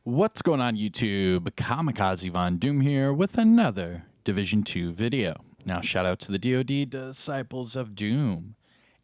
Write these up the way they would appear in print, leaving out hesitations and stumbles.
What's going on YouTube? Kamikazevondoom here with another Division 2 video. Now shout out to the DoD Disciples of Doom.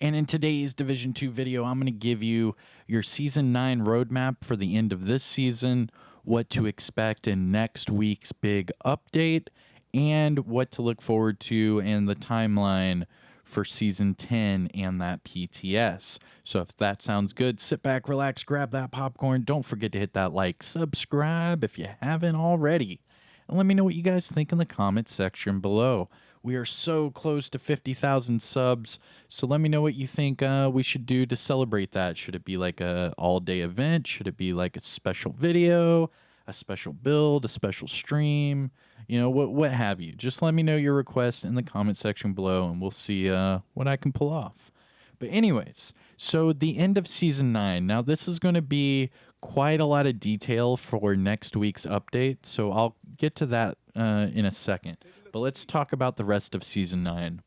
And in today's Division 2 video, I'm going to give you your Season 9 roadmap for the end of this season, what to expect in next week's big update, and what to look forward to and the timeline for Season 10 and that PTS. So if that sounds good, sit back, relax, grab that popcorn. Don't forget to hit that like, subscribe if you haven't already. And let me know what you guys think in the comments section below. We are so close to 50,000 subs, so let me know what you think we should do to celebrate that. Should it be like a all-day event? Should it be like a special video, a special build, a special stream? You know, what have you. Just let me know your requests in the comment section below, and we'll see what I can pull off. But anyways, so the end of Season 9. Now, this is going to be quite a lot of detail for next week's update, so I'll get to that in a second. But let's talk about the rest of Season 9.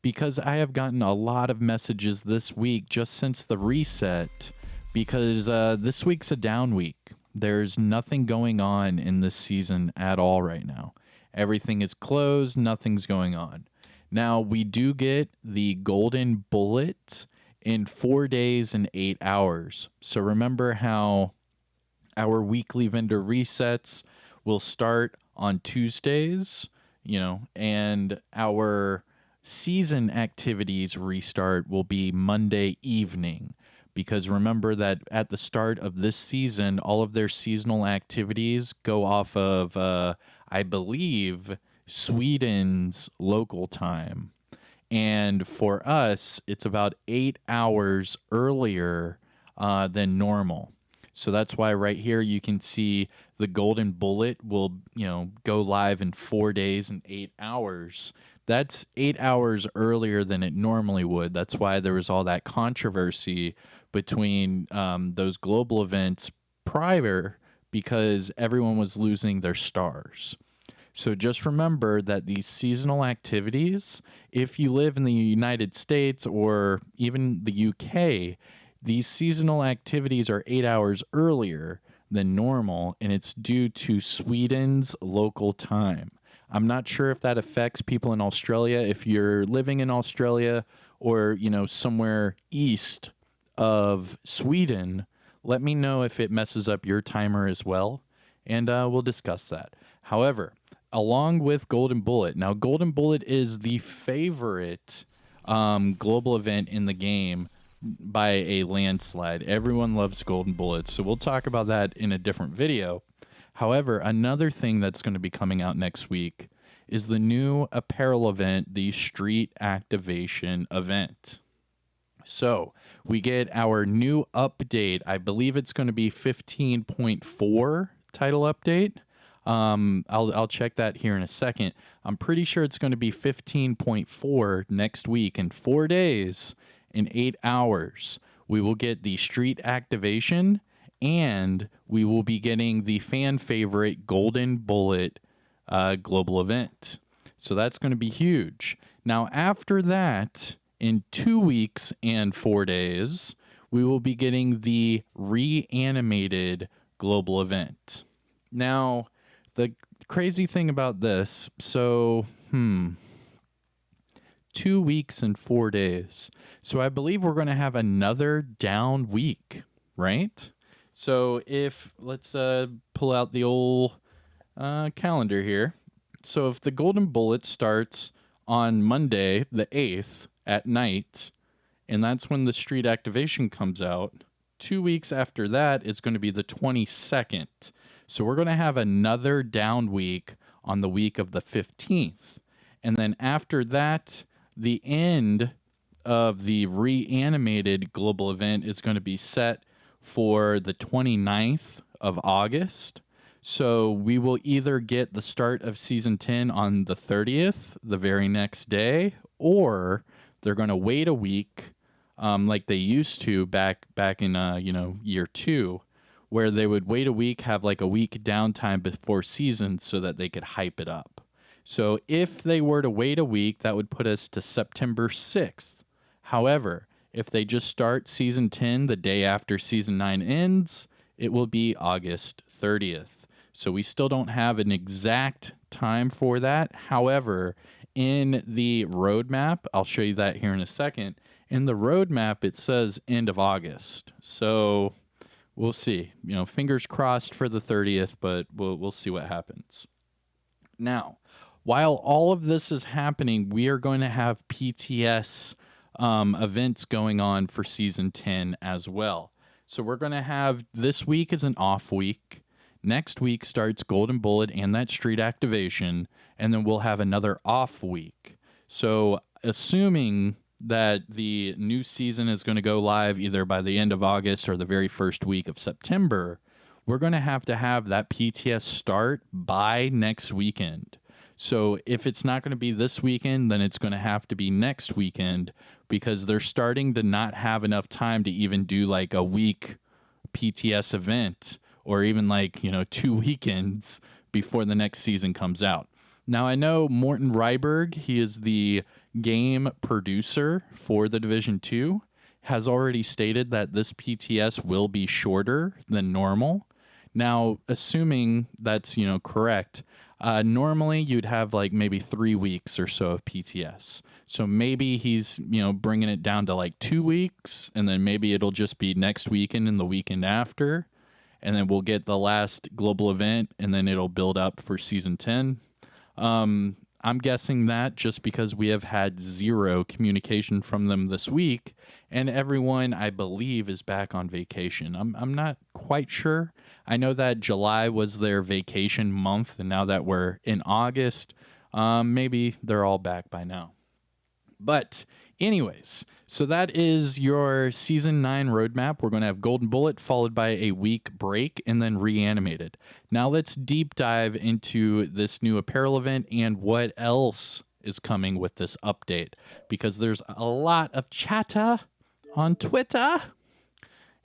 Because I have gotten a lot of messages this week just since the reset, because this week's a down week. There's nothing going on in this season at all right now. Everything is closed, nothing's going on. Now, we do get the golden bullet in 4 days and 8 hours. So remember how our weekly vendor resets will start on Tuesdays, and our season activities restart will be Monday evening. Because remember that at the start of this season, all of their seasonal activities go off of, I believe, Sweden's local time. And for us, it's about 8 hours earlier than normal. So that's why right here you can see the golden bullet will, go live in 4 days and 8 hours. That's 8 hours earlier than it normally would. That's why there was all that controversy between those global events prior, because everyone was losing their stars. So just remember that these seasonal activities, if you live in the United States or even the UK, these seasonal activities are 8 hours earlier than normal, and it's due to Sweden's local time. I'm not sure if that affects people in Australia. If you're living in Australia or, somewhere east of Sweden, let me know if it messes up your timer as well, and we'll discuss that. However, along with Golden Bullet, now Golden Bullet is the favorite global event in the game by a landslide. Everyone loves Golden Bullet, so we'll talk about that in a different video. However, another thing that's going to be coming out next week is the new Apparel Event, the Street Activation Event. So we get our new update. I believe it's going to be 15.4 title update. I'll check that here in a second. I'm pretty sure it's going to be 15.4 next week. In 4 days, in 8 hours, we will get the street activation, and we will be getting the fan favorite Golden Bullet global event. So that's going to be huge. Now, after that, in 2 weeks and 4 days, we will be getting the reanimated global event. Now, the crazy thing about this, 2 weeks and 4 days. So I believe we're going to have another down week, right? So let's pull out the old calendar here. So if the Golden Bullet starts on Monday, the 8th, at night, and that's when the street activation comes out, 2 weeks after that is going to be the 22nd. So we're going to have another down week on the week of the 15th. And then after that, the end of the reanimated global event is going to be set for the 29th of August. So we will either get the start of Season 10 on the 30th, the very next day, or they're going to wait a week, like they used to back in year 2, where they would wait a week, have like a week downtime before season so that they could hype it up. So if they were to wait a week, that would put us to September 6th. However, if they just start Season 10 the day after Season 9 ends, it will be August 30th. So we still don't have an exact time for that. However, in the roadmap, I'll show you that here in a second. In the roadmap, it says end of August. So we'll see. You know, fingers crossed for the 30th, but we'll see what happens. Now, while all of this is happening, we are going to have PTS events going on for season 10 as well. So we're going to have this week is an off week. Next week starts Golden Bullet and that street activation, and then we'll have another off week. So assuming that the new season is going to go live either by the end of August or the very first week of September, we're going to have that PTS start by next weekend. So if it's not going to be this weekend, then it's going to have to be next weekend, because they're starting to not have enough time to even do like a week PTS event, or even like, 2 weekends before the next season comes out. Now, I know Morten Ryberg, he is the game producer for the Division 2, has already stated that this PTS will be shorter than normal. Now, assuming that's, correct, normally you'd have like maybe 3 weeks or so of PTS. So maybe he's, bringing it down to like 2 weeks, and then maybe it'll just be next weekend and the weekend after. And then we'll get the last global event, and then it'll build up for season 10. I'm guessing that just because we have had zero communication from them this week, and everyone, I believe, is back on vacation. I'm not quite sure. I know that July was their vacation month, and now that we're in August, maybe they're all back by now. But anyways, so that is your Season 9 roadmap. We're going to have Golden Bullet followed by a week break and then Reanimated. Now let's deep dive into this new apparel event and what else is coming with this update, because there's a lot of chatter on Twitter.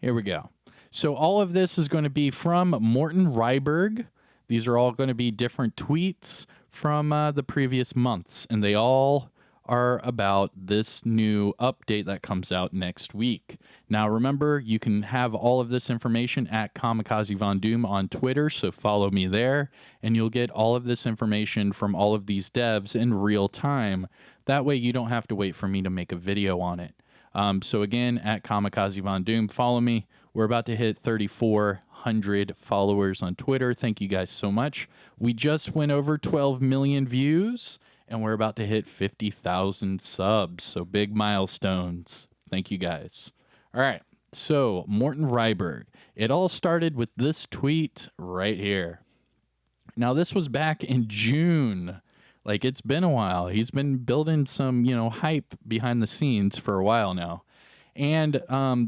Here we go. So all of this is going to be from Morten Ryberg. These are all going to be different tweets from the previous months, and they all are about this new update that comes out next week. Now, remember, you can have all of this information at Kamikazevondoom on Twitter, so follow me there, and you'll get all of this information from all of these devs in real time. That way, you don't have to wait for me to make a video on it. So again, at Kamikazevondoom, follow me. We're about to hit 3,400 followers on Twitter. Thank you guys so much. We just went over 12 million views, and we're about to hit 50,000 subs. So big milestones. Thank you guys. All right. So Morten Ryberg. It all started with this tweet right here. Now, this was back in June. Like, it's been a while. He's been building some, hype behind the scenes for a while now. And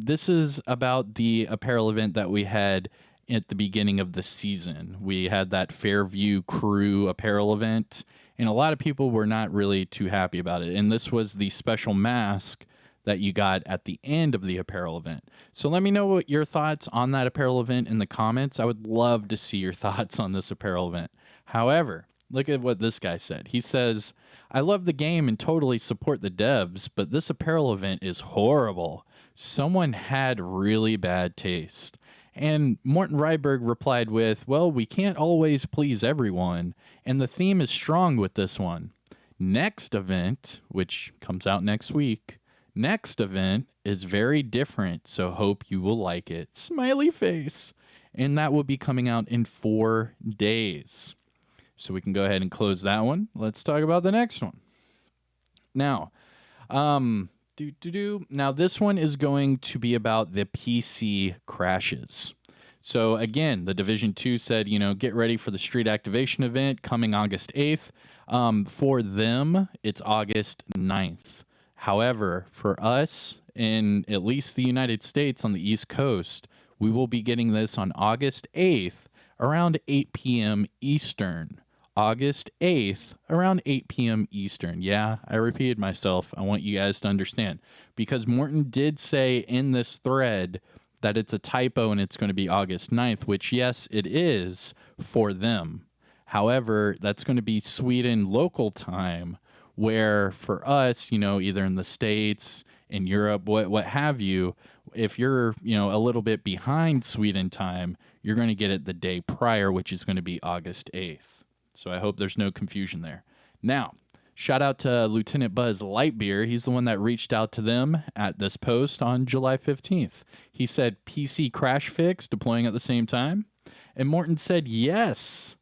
this is about the apparel event that we had at the beginning of the season. We had that Fairview Crew apparel event, and a lot of people were not really too happy about it. And this was the special mask that you got at the end of the apparel event. So let me know what your thoughts on that apparel event in the comments. I would love to see your thoughts on this apparel event. However, look at what this guy said. He says, I love the game and totally support the devs, but this apparel event is horrible. Someone had really bad taste. And Morten Ryberg replied with, well, we can't always please everyone, and the theme is strong with this one. Next event, which comes out next week, next event is very different, so hope you will like it. Smiley face. And that will be coming out in 4 days. So we can go ahead and close that one. Let's talk about the next one. Now, Now, this one is going to be about the PC crashes. So again, the Division 2 said, get ready for the street activation event coming August 8th. For them, it's August 9th. However, for us, in at least the United States on the East Coast, we will be getting this on August 8th around 8 p.m. Eastern. August 8th, around 8 p.m. Eastern. Yeah, I repeated myself. I want you guys to understand. Because Morten did say in this thread that it's a typo and it's going to be August 9th, which, yes, it is for them. However, that's going to be Sweden local time, where for us, either in the States, in Europe, what have you. If you're, a little bit behind Sweden time, you're going to get it the day prior, which is going to be August 8th. So I hope there's no confusion there. Now, shout out to Lieutenant Buzz Lightbeer. He's the one that reached out to them at this post on July 15th. He said, PC crash fix deploying at the same time. And Morton said, yes.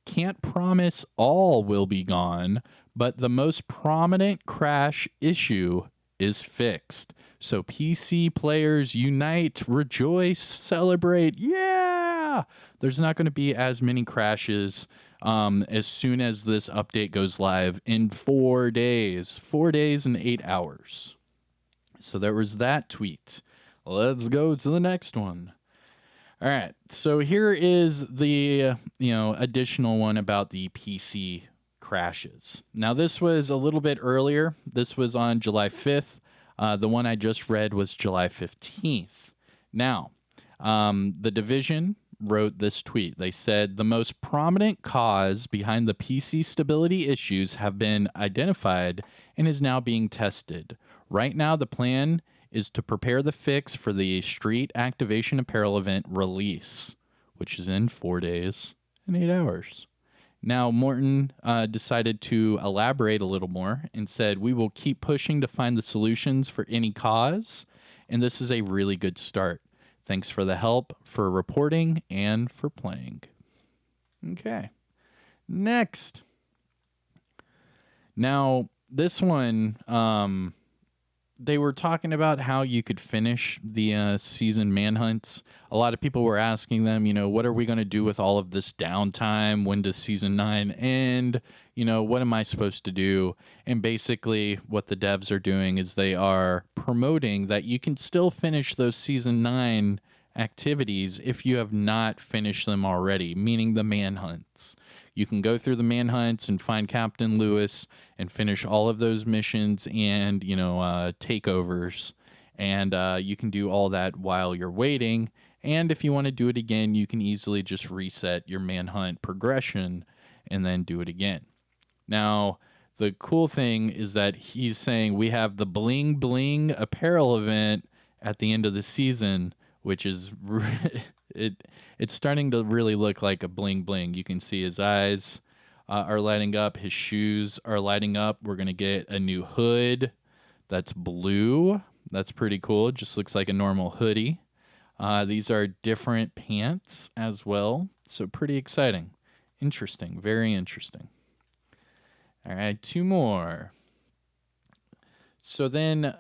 Can't promise all will be gone, but the most prominent crash issue is fixed. So PC players unite, rejoice, celebrate. Yeah! There's not going to be as many crashes as soon as this update goes live in 4 days. 4 days and 8 hours. So there was that tweet. Let's go to the next one. All right, so here is the additional one about the PC crashes. Now, this was a little bit earlier. This was on July 5th. The one I just read was July 15th. Now, the division wrote this tweet. They said, the most prominent cause behind the PC stability issues have been identified and is now being tested. Right now, the plan is to prepare the fix for the Street Activation Apparel Event release, which is in 4 days and 8 hours. Now, Morton decided to elaborate a little more and said, we will keep pushing to find the solutions for any cause, and this is a really good start. Thanks for the help, for reporting, and for playing. Okay. Next. Now, this one, they were talking about how you could finish the season manhunts. A lot of people were asking them, what are we going to do with all of this downtime? When does season 9 end? What am I supposed to do? And basically what the devs are doing is they are promoting that you can still finish those season 9 activities if you have not finished them already, meaning the manhunts. You can go through the manhunts and find Captain Lewis and finish all of those missions and, takeovers. And you can do all that while you're waiting. And if you want to do it again, you can easily just reset your manhunt progression and then do it again. Now, the cool thing is that he's saying we have the Bling Bling Apparel Event at the end of the season, which is it's starting to really look like a bling bling. You can see his eyes are lighting up. His shoes are lighting up. We're going to get a new hood that's blue. That's pretty cool. It just looks like a normal hoodie. These are different pants as well. So pretty exciting. Interesting. Very interesting. All right, 2 more. So then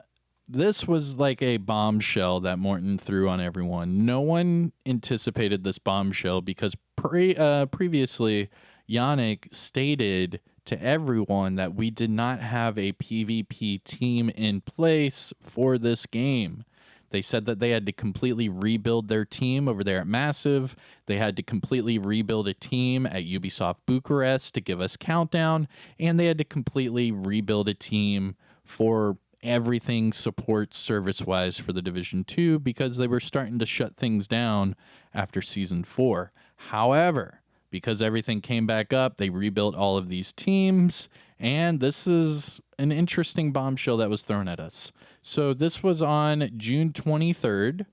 this was like a bombshell that Morton threw on everyone. No one anticipated this bombshell because previously Yannick stated to everyone that we did not have a PvP team in place for this game. They said that they had to completely rebuild their team over there at Massive. They had to completely rebuild a team at Ubisoft Bucharest to give us Countdown. And they had to completely rebuild a team for everything support service-wise for the Division 2 because they were starting to shut things down after Season 4. However, because everything came back up, they rebuilt all of these teams, and this is an interesting bombshell that was thrown at us. So this was on June 23rd,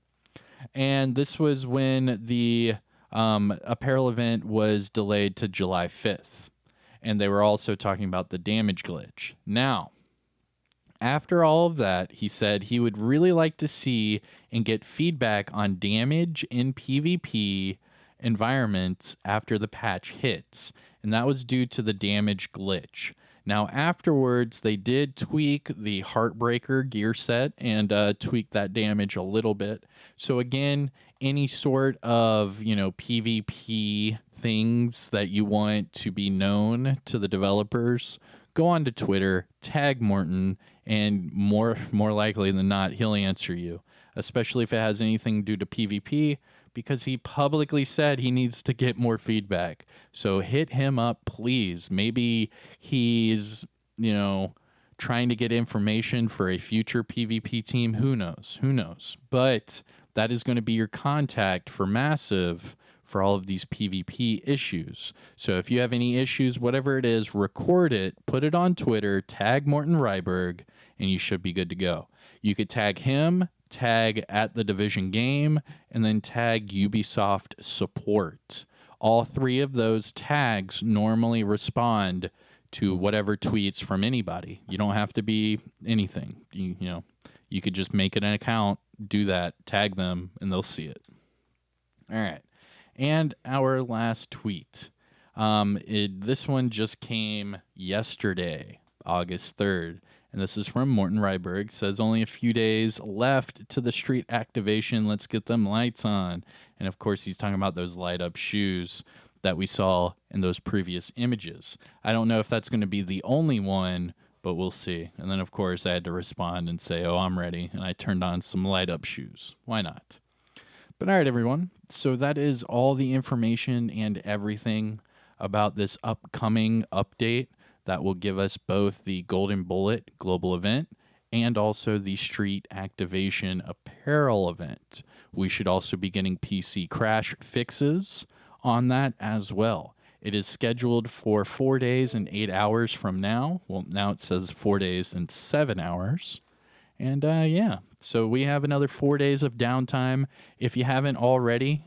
and this was when the apparel event was delayed to July 5th, and they were also talking about the damage glitch. Now, after all of that, he said he would really like to see and get feedback on damage in PvP environments after the patch hits, and that was due to the damage glitch. Now, afterwards, they did tweak the Heartbreaker gear set and tweak that damage a little bit. So again, any sort of, PvP things that you want to be known to the developers, go on to Twitter, tag Morton, and more likely than not, he'll answer you, especially if it has anything to do to PvP, because he publicly said he needs to get more feedback. So hit him up, please. Maybe he's, trying to get information for a future PvP team. Who knows? But that is going to be your contact for Massive for all of these PvP issues. So if you have any issues, whatever it is, record it, put it on Twitter, tag Morton Ryberg, and you should be good to go. You could tag him, tag at the Division game, and then tag Ubisoft support. All three of those tags normally respond to whatever tweets from anybody. You don't have to be anything. You could just make it an account, do that, tag them, and they'll see it. All right. And our last tweet. This one just came yesterday, August 3rd. And this is from Morton Ryberg. Says, only a few days left to the street activation. Let's get them lights on. And of course, he's talking about those light up shoes that we saw in those previous images. I don't know if that's going to be the only one, but we'll see. And then, of course, I had to respond and say, oh, I'm ready. And I turned on some light up shoes. Why not? But all right, everyone. So that is all the information and everything about this upcoming update that will give us both the Golden Bullet global event and also the street activation apparel event. We should also be getting PC crash fixes on that as well. It is scheduled for 4 days and 8 hours from now. Well, now it says 4 days and 7 hours. And yeah, so we have another 4 days of downtime. If you haven't already,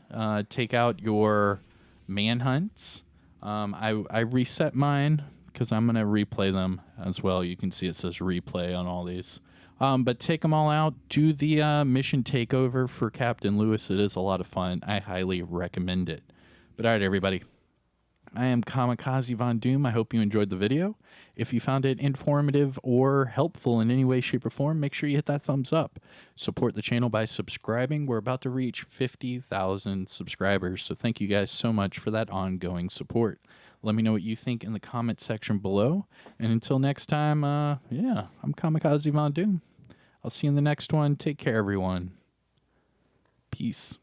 take out your manhunts. I reset mine because I'm going to replay them as well. You can see it says replay on all these. But take them all out. Do the mission takeover for Captain Lewis. It is a lot of fun. I highly recommend it. But all right, everybody. I am Kamikazevondoom. I hope you enjoyed the video. If you found it informative or helpful in any way, shape, or form, make sure you hit that thumbs up. Support the channel by subscribing. We're about to reach 50,000 subscribers, so thank you guys so much for that ongoing support. Let me know what you think in the comment section below. And until next time, yeah, I'm Kamikazevondoom. I'll see you in the next one. Take care, everyone. Peace.